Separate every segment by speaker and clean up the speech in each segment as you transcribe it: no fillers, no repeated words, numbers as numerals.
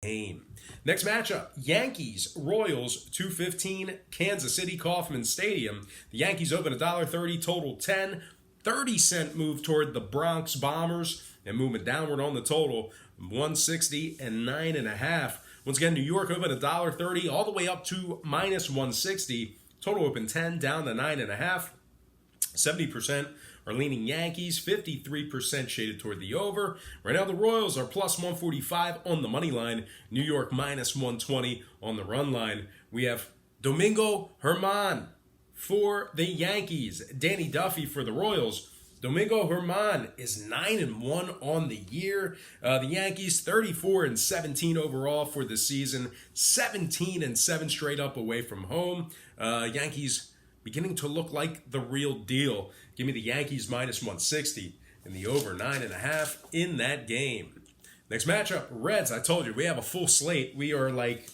Speaker 1: game. Next matchup, Yankees, Royals, 2:15, Kansas City, Kauffman Stadium. The Yankees open $1.30, total 10. 30-cent move toward the Bronx Bombers and movement downward on the total, 160 and 9.5. Once again, New York open $1.30 all the way up to minus 160. Total open 10 down to 9.5. 70% are leaning Yankees, 53% shaded toward the over. Right now, the Royals are plus 145 on the money line. New York minus 120 on the run line. We have Domingo Germán for the Yankees, Danny Duffy for the Royals. Domingo Germán is 9-1 on the year. The Yankees 34-17 overall for the season, 17-7 straight up away from home. Yankees beginning to look like the real deal. Give me the Yankees minus 160 and the over 9.5 in that game. Next matchup, Reds. I told you we have a full slate. We are like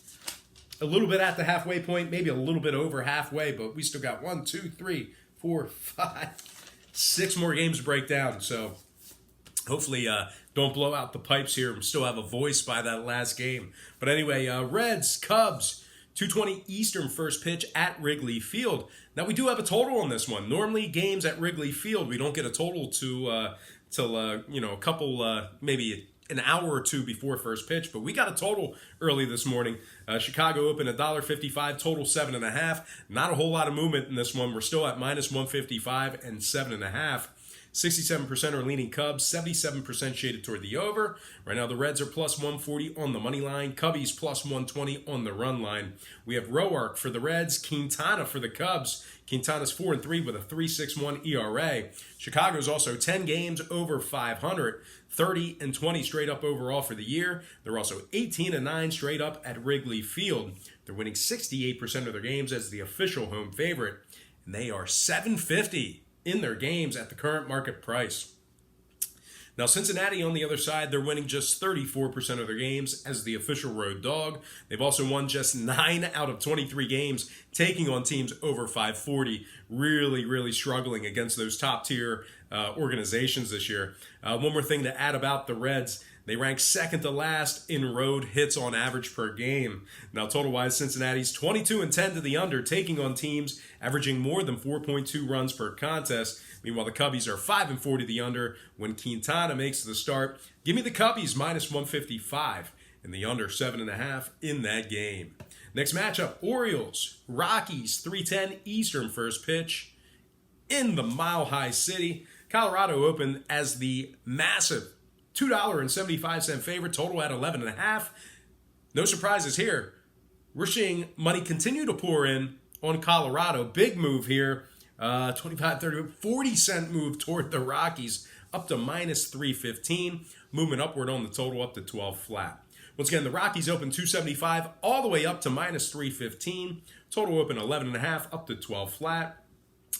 Speaker 1: a little bit at the halfway point, maybe a little bit over halfway, but we still got 1, 2, 3, 4, 5, 6 more games to break down. So hopefully don't blow out the pipes here and still have a voice by that last game. But anyway, Reds, Cubs, 2:20 Eastern first pitch at Wrigley Field. Now we do have a total on this one. Normally games at Wrigley Field, we don't get a total till a couple maybe an hour or two before first pitch, but we got a total early this morning. Chicago opened $1.55, total 7.5. Not a whole lot of movement in this one. We're still at minus 155 and 7.5. 67% are leaning Cubs, 77% shaded toward the over. Right now, the Reds are plus 140 on the money line. Cubbies plus 120 on the run line. We have Roark for the Reds, Quintana for the Cubs. Quintana's 4-3 with a 3.61 ERA. Chicago's also 10 games over 500, 30-20 straight up overall for the year. They're also 18-9 straight up at Wrigley Field. They're winning 68% of their games as the official home favorite, and they are $7.50 in their games at the current market price. Now, Cincinnati, on the other side, they're winning just 34% of their games as the official road dog. They've also won just 9 out of 23 games, taking on teams over 540. Really struggling against those top-tier organizations this year. One more thing to add about the Reds. They rank second to last in road hits on average per game. Now, total-wise, Cincinnati's 22-10 to the under, taking on teams averaging more than 4.2 runs per contest. Meanwhile, the Cubbies are 5-4 to the under when Quintana makes the start. Give me the Cubbies minus 155 and the under 7.5 in that game. Next matchup, Orioles, Rockies, 3:10 Eastern first pitch in the Mile High City. Colorado opened as the massive $2.75 favorite, total at 11.5. No surprises here. We're seeing money continue to pour in on Colorado. Big move here. 25, 30, 40-cent move toward the Rockies up to minus 315. Movement upward on the total up to 12 flat. Once again, the Rockies open 275 all the way up to minus 315. Total open 11.5 up to 12 flat.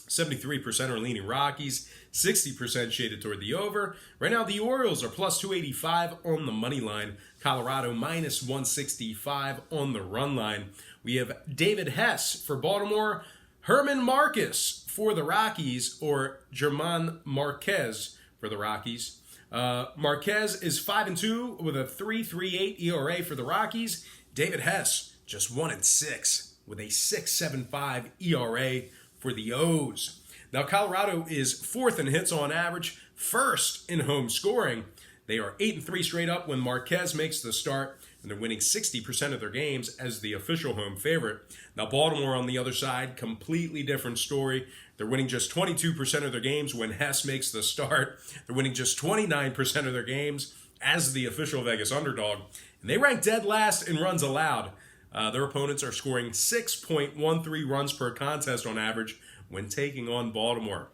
Speaker 1: 73% are leaning Rockies, 60% shaded toward the over. Right now, the Orioles are plus 285 on the money line. Colorado minus 165 on the run line. We have David Hess for Baltimore, Herman Marcus for the Rockies, or German Marquez for the Rockies. Marquez is 5-2 with a 3.38 ERA for the Rockies. David Hess just 1-6 with a 6.75 ERA for the O's. Now, Colorado is fourth in hits on average, first in home scoring. They are 8-3 straight up when Marquez makes the start, and they're winning 60% of their games as the official home favorite. Now, Baltimore on the other side, completely different story. They're winning just 22% of their games when Hess makes the start. They're winning just 29% of their games as the official Vegas underdog. And they rank dead last in runs allowed. Their opponents are scoring 6.13 runs per contest on average when taking on Baltimore.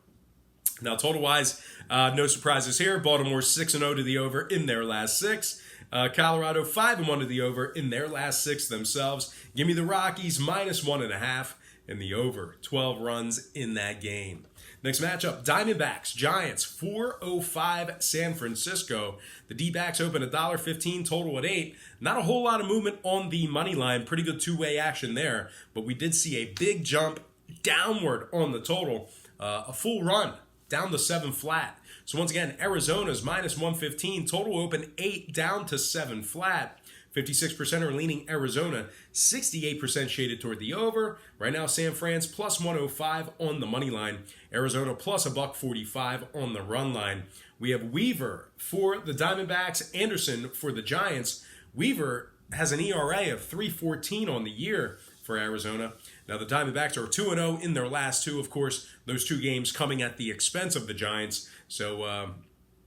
Speaker 1: Now, total-wise, no surprises here. Baltimore 6-0 to the over in their last 6. Colorado 5-1 to the over in their last 6 themselves. Give me the Rockies minus 1.5 and the over 12 runs in that game. Next matchup, Diamondbacks, Giants, 4:05 San Francisco. The D-backs open $1.15, total at 8. Not a whole lot of movement on the money line. Pretty good two-way action there. But we did see a big jump downward on the total. A full run down to 7 flat. So once again, Arizona's minus 115, total open 8 down to 7 flat. 56% are leaning Arizona, 68% shaded toward the over. Right now, San Fran's plus 105 on the money line. Arizona plus a $1.45 on the run line. We have Weaver for the Diamondbacks, Anderson for the Giants. Weaver has an ERA of 3.14 on the year for Arizona. Now, the Diamondbacks are 2-0 in their last two. Of course, those two games coming at the expense of the Giants. So,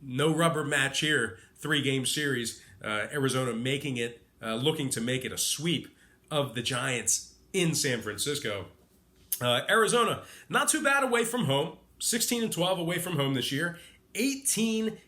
Speaker 1: no rubber match here. 3-game series. Arizona making it, looking to make it a sweep of the Giants in San Francisco. Arizona, not too bad away from home. 16-12 away from home this year. 18-10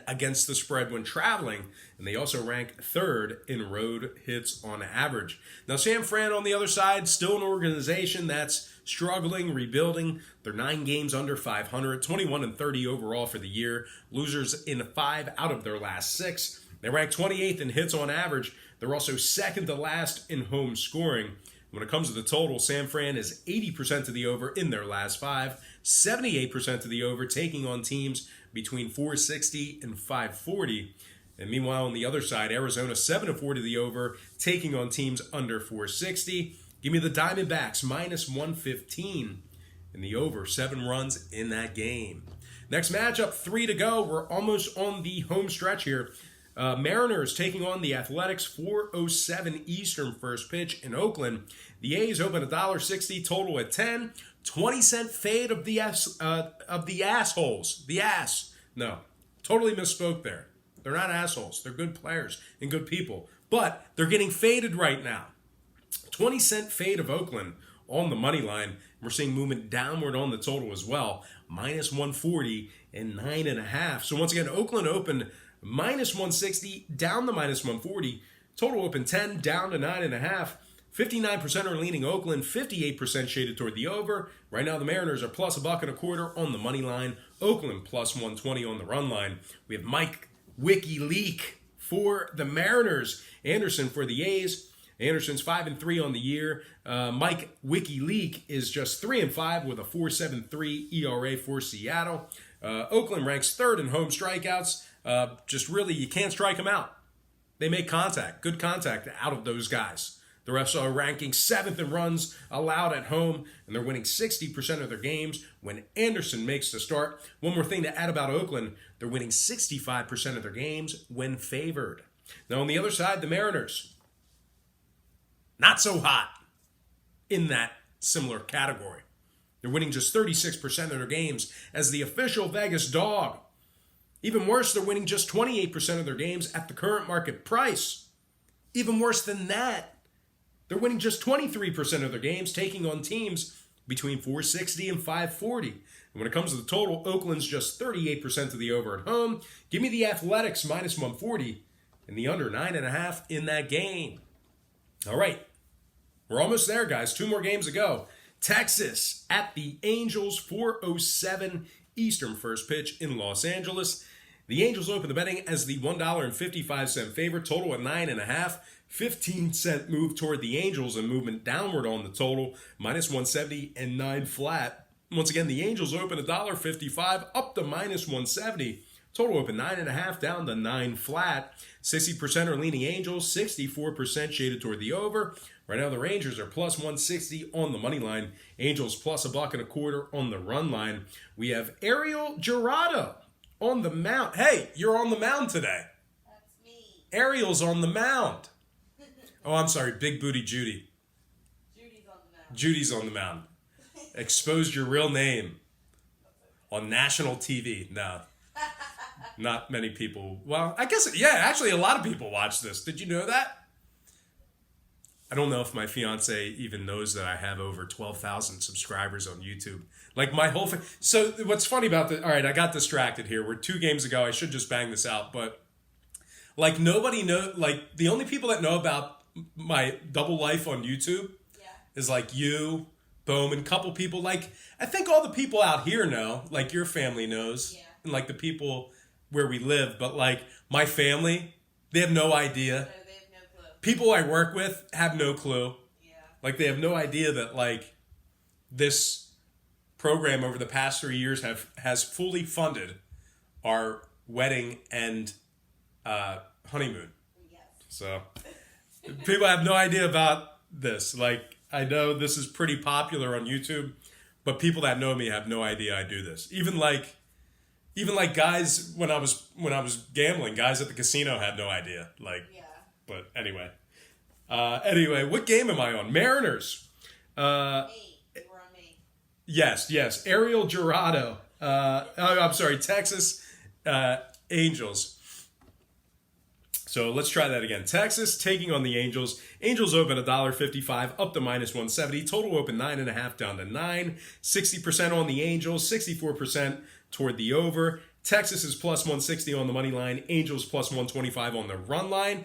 Speaker 1: against the spread when traveling. And they also rank third in road hits on average. Now, San Fran on the other side, still an organization that's struggling, rebuilding. They're 9 games under 500, 21-30 overall for the year. Losers in 5 out of their last 6. They rank 28th in hits on average. They're also second to last in home scoring. When it comes to the total, San Fran is 80% to the over in their last 5, 78% to the over, taking on teams between 460 and 540. And meanwhile, on the other side, Arizona 7-4 to the over, taking on teams under 460. Give me the Diamondbacks minus 115 in the over, 7 runs in that game. Next matchup, 3 to go. We're almost on the home stretch here. Mariners taking on the Athletics, 4:07 Eastern first pitch in Oakland. The A's open $1.60, total at 10. 20-cent fade of the assholes. The ass. No, totally misspoke there. They're not assholes. They're good players and good people. But they're getting faded right now. 20-cent fade of Oakland on the money line. We're seeing movement downward on the total as well. Minus 140 and 9.5. So once again, Oakland opened minus 160, down to minus 140. Total open 10, down to 9.5. 59% are leaning Oakland, 58% shaded toward the over. Right now, the Mariners are plus $1.25 on the money line. Oakland plus 120 on the run line. We have Mike WikiLeak for the Mariners. Anderson for the A's. Anderson's 5-3 on the year. Mike WikiLeak is just 3-5 with a 4.73 ERA for Seattle. Oakland ranks third in home strikeouts. Just really, you can't strike them out. They make contact, good contact out of those guys. The refs are ranking 7th in runs allowed at home, and they're winning 60% of their games when Anderson makes the start. One more thing to add about Oakland, they're winning 65% of their games when favored. Now on the other side, the Mariners, not so hot in that similar category. They're winning just 36% of their games as the official Vegas dog. Even worse, they're winning just 28% of their games at the current market price. Even worse than that, they're winning just 23% of their games, taking on teams between 460 and 540. And when it comes to the total, Oakland's just 38% to the over at home. Give me the Athletics minus 140 and the under 9.5 in that game. All right, we're almost there, guys. 2 more games to go. Texas at the Angels, 4:07 Eastern first pitch in Los Angeles. The Angels open the betting as the $1.55 favorite, total at 9.5. 15-cent move toward the Angels and movement downward on the total, minus 170 and 9 flat. Once again, the Angels open $1.55 up to minus 170. Total open 9.5 down to 9 flat. 60% are leaning Angels, 64% shaded toward the over. Right now, the Rangers are plus 160 on the money line. Angels plus $1.25 on the run line. We have Ariel Jurado on the mound. Hey, you're on the mound today.
Speaker 2: That's me.
Speaker 1: Ariel's on the mound. Oh, I'm sorry, Big Booty Judy.
Speaker 2: Judy's on the mound.
Speaker 1: Judy's on the mound. Exposed your real name on national TV. No, not many people. Well, I guess, yeah, actually a lot of people watch this. Did you know that? I don't know if my fiance even knows that I have over 12,000 subscribers on YouTube. Like my whole So what's funny about the, all right, I got distracted here. We're 2 games ago. I should just bang this out. But like nobody know, like the only people that know about my double life on YouTube is like you, Bowman, couple people. Like I think all the people out here know, like your family knows, and like the people where we live. But like my family, they have no idea.
Speaker 2: No, they have no clue.
Speaker 1: People I work with have no clue.
Speaker 2: Yeah.
Speaker 1: Like they have no idea that like this program over the past 3 years has fully funded our wedding and honeymoon.
Speaker 2: Yes.
Speaker 1: So people have no idea about this. Like, I know this is pretty popular on YouTube, but people that know me have no idea I do this. Even like guys when I was gambling, guys at the casino had no idea. Like,
Speaker 2: Yeah.
Speaker 1: but anyway. Anyway, what game am I on? Mariners.
Speaker 2: Me. You were on me.
Speaker 1: Yes. Ariel Jurado. I'm sorry, Texas Angels. So let's try that again. Texas taking on the Angels. Angels open $1.55 up to -170. Total open 9.5 down to 9. 60% on the Angels, 64% toward the over. Texas is +160 on the money line. Angels +125 on the run line.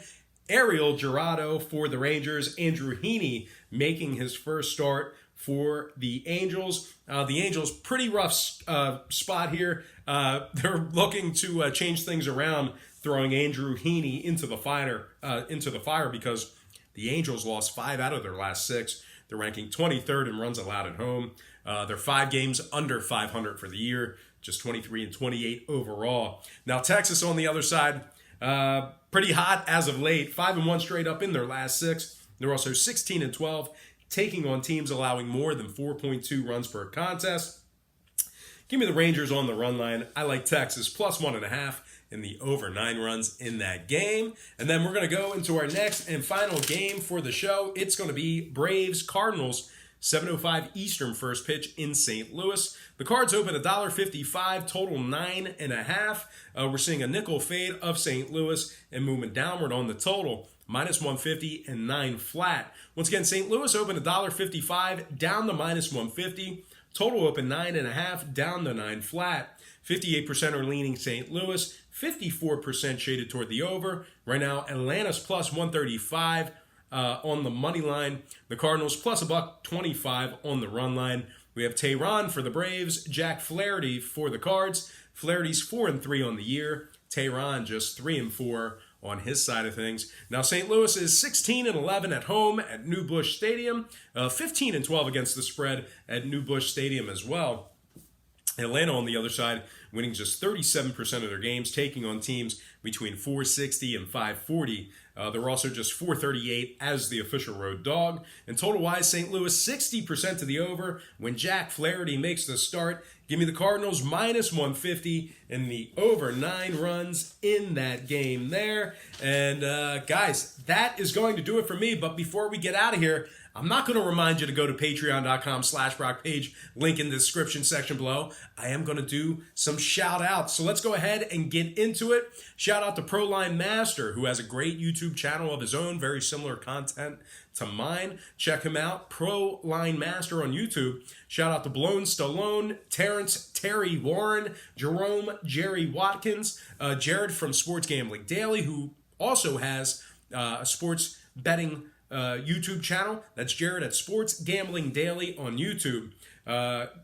Speaker 1: Ariel Jurado for the Rangers. Andrew Heaney making his first start for the Angels. The Angels, pretty rough spot here. They're looking to change things around, throwing Andrew Heaney into the fire because the Angels lost 5 out of their last 6. They're ranking 23rd in runs allowed at home. They're 5 games under 500 for the year, just 23 and 28 overall. Now Texas on the other side, pretty hot as of late. 5-1 straight up in their last 6. They're also 16 and 12, taking on teams allowing more than 4.2 runs per contest. Give me the Rangers on the run line. I like Texas +1.5 in the over 9 runs in that game. And then we're going to go into our next and final game for the show. It's going to be Braves Cardinals, 7:05 Eastern first pitch in St. Louis. The Cards open $1.55, total 9.5. We're seeing a nickel fade of St. Louis and movement downward on the total, -150 and 9 flat. Once again, St. Louis open $1.55, down to -150. Total open 9.5, down to 9 flat. 58% are leaning St. Louis, 54% shaded toward the over. Right now, Atlanta's +135 on the money line. The Cardinals +$1.25 on the run line. We have Tehran for the Braves, Jack Flaherty for the Cards. Flaherty's 4-3 on the year. Tehran just 3-4 on his side of things. Now, St. Louis is 16-11 at home at New Busch Stadium, 15-12 against the spread at New Busch Stadium as well. Atlanta on the other side, winning just 37% of their games, taking on teams between 460 and 540. They're also just 438 as the official road dog. And total-wise, St. Louis 60% to the over. When Jack Flaherty makes the start, give me the Cardinals -150 and the over 9 runs in that game there. And guys, that is going to do it for me. But before we get out of here, I'm not going to remind you to go to patreon.com/BrockPage, link in the description section below. I am going to do some shout outs. So let's go ahead and get into it. Shout out to Proline Master, who has a great YouTube channel of his own, very similar content to mine. Check him out, Proline Master on YouTube. Shout out to Blown Stallone, Terrence, Terry Warren, Jerome, Jerry Watkins, Jared from Sports Gambling Daily, who also has a sports betting YouTube channel. That's Jared at Sports Gambling Daily on YouTube.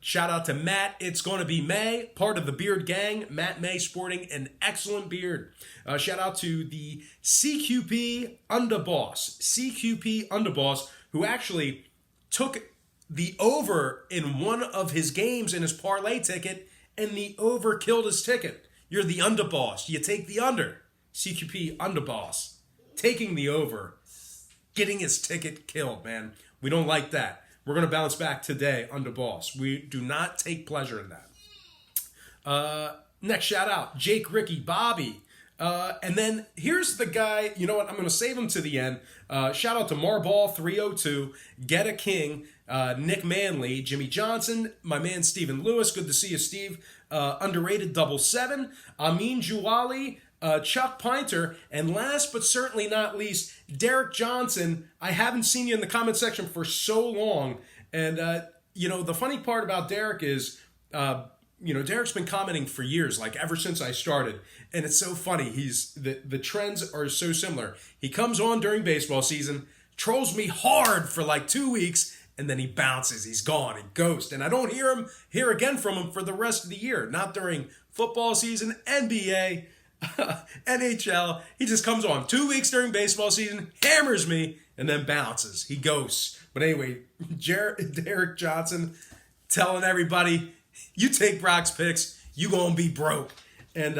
Speaker 1: Shout out to Matt. It's going to be May, part of the Beard Gang. Matt May sporting an excellent beard. Shout out to the CQP Underboss, who actually took the over in one of his games in his parlay ticket, and the over killed his ticket. You're the underboss. You take the under. CQP Underboss taking the over, getting his ticket killed, man. We don't like that. We're going to bounce back today, Underboss. We do not take pleasure in that. Next shout out, Jake, Ricky, Bobby. And then here's the guy, you know what, I'm going to save him to the end. Shout out to Marball302, Get a King, Nick Manley, Jimmy Johnson, my man Stephen Lewis. Good to see you, Steve. Underrated 77, Amin Juwali, Chuck Pinter, and last but certainly not least, Derek Johnson. I haven't seen you in the comment section for so long. And, the funny part about Derek is, Derek's been commenting for years, like ever since I started. And it's so funny. The trends are so similar. He comes on during baseball season, trolls me hard for like 2 weeks, and then he bounces. He's gone. He ghosts. And I don't hear again from him for the rest of the year. Not during football season, NBA, NHL. He just comes on 2 weeks during baseball season, hammers me, and then bounces. He ghosts. But anyway, Derek Johnson telling everybody, you take Brock's picks, you gonna be broke. And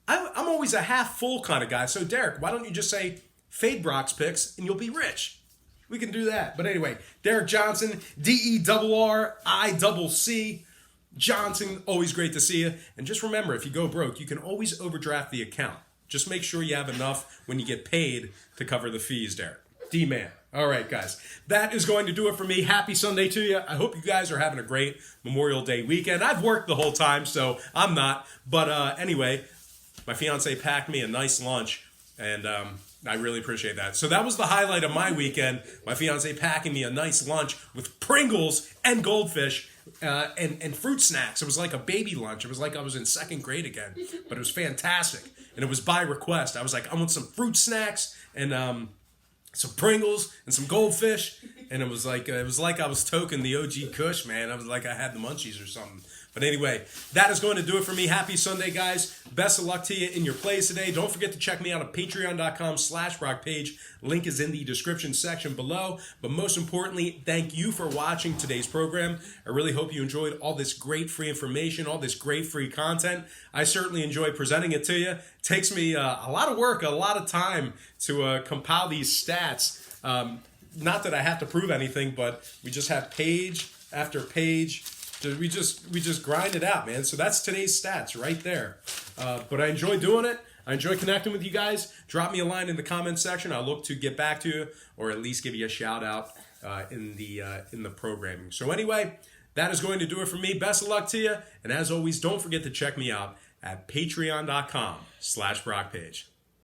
Speaker 1: I'm always a half full kind of guy. So Derek, why don't you just say fade Brock's picks, and you'll be rich. We can do that. But anyway, Derek Johnson, DERRICC. Johnson, always great to see you. And just remember, if you go broke, you can always overdraft the account. Just make sure you have enough when you get paid to cover the fees, Derek. D-man. All right, guys. That is going to do it for me. Happy Sunday to you. I hope you guys are having a great Memorial Day weekend. I've worked the whole time, so I'm not. But anyway, my fiance packed me a nice lunch, and I really appreciate that. So that was the highlight of my weekend. My fiance packing me a nice lunch with Pringles and Goldfish and fruit snacks. It was like a baby lunch. It was like I was in second grade again, but it was fantastic. And it was by request. I was like, I want some fruit snacks and some Pringles and some Goldfish. And it was like I was toking the OG Kush, man. I was like I had the munchies or something. But anyway, that is going to do it for me. Happy Sunday, guys. Best of luck to you in your plays today. Don't forget to check me out at patreon.com/BrockPage. Link is in the description section below. But most importantly, thank you for watching today's program. I really hope you enjoyed all this great free information, all this great free content. I certainly enjoy presenting it to you. It takes me a lot of work, a lot of time to compile these stats. Not that I have to prove anything, but we just have page after page. We just grind it out, man. So that's today's stats right there. But I enjoy doing it. I enjoy connecting with you guys. Drop me a line in the comments section. I'll look to get back to you, or at least give you a shout out in the programming. So anyway, that is going to do it for me. Best of luck to you. And as always, don't forget to check me out at patreon.com/BrockPage.